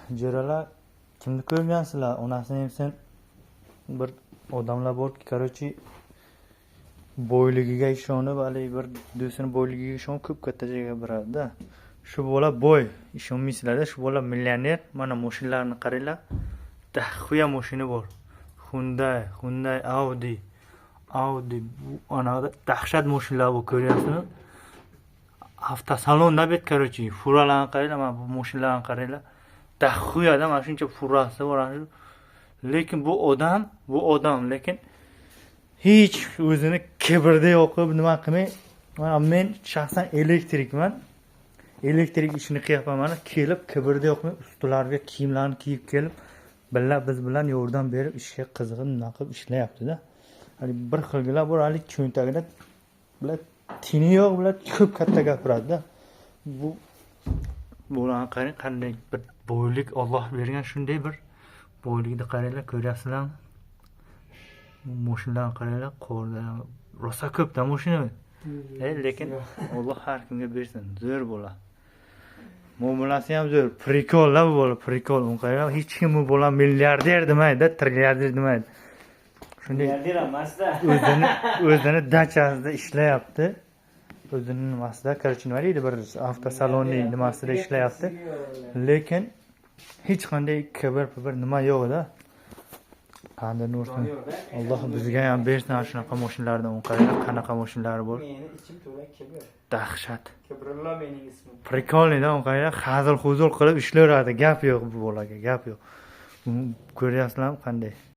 Jo'ralar kimni ko'rgansizlar? Onasini ham sen bir odamlar borki, короче, boyligiga ishonib, haligi bir do'stini boyligiga ishonib ko'p katta joyga boradi-da. Shu bola boy, ishonmaysizlar-da, shu bola millioner. Mana mashinalarni qaranglar. Daxuya mashina bor. Hyundai, Audi bu anada dahshat mashinalar bu ko'ryapsizmi? Avtosalonda bet, короче, furalarni qaranglar, mana bu mashinalarni qaranglar. Daxuyada mana shuncha furasi bor. Lekin bu odam lekin hech o'zini kibrda yo'qib nima qilmay, mana men shaxsan elektrikman. Elektrik ishini qilyapman, mana kelib kibrda yo'qmay ustilarga kiyimlarni kiyib kelib, biz bilan yordam berib ishga qiziqib nima qilib ishlayapti-da. Hali bir xilgilar bor, hali cho'ntagida bular tini yo'q, bular ko'p katta gapiradi-da. Bularni qarang, qanday bir boylik Alloh bergan, shunday bir boylikni qaranglar, ko'ryapsizlarmi? Mashinalarni qaranglar, qorda rosa ko'pda mashina. Lekin Alloh har kimga bersin, zo'r bo'la. Muomalasi ham zo'r, prikollar bu bola, prikol. Uni qaranglar, hech kim bu bola milliarder demaydi, trilliarder demaydi. Shunday milliarder emasda. O'zini dachasida ishlayapti. O'zini nimasida, короче, nima deydi, bir avtosalonning nimasida ishlayapti. Lekin hech qanday kibr nima yo'q-da. Qanday nursin. Alloh bizga ham bersin shunaqa mashinalardan. Uni qaranglar, qanaqa mashinalar bor. Meni ichim to'la kibr. Dahshat. Kibrullo mening ismim. Prikolni-da, uni qaranglar, hazil-huzul qilib ishlayveradi. Gap yo'q bu bolaga, gap yo'q. Ko'ryapsizlarmi qanday?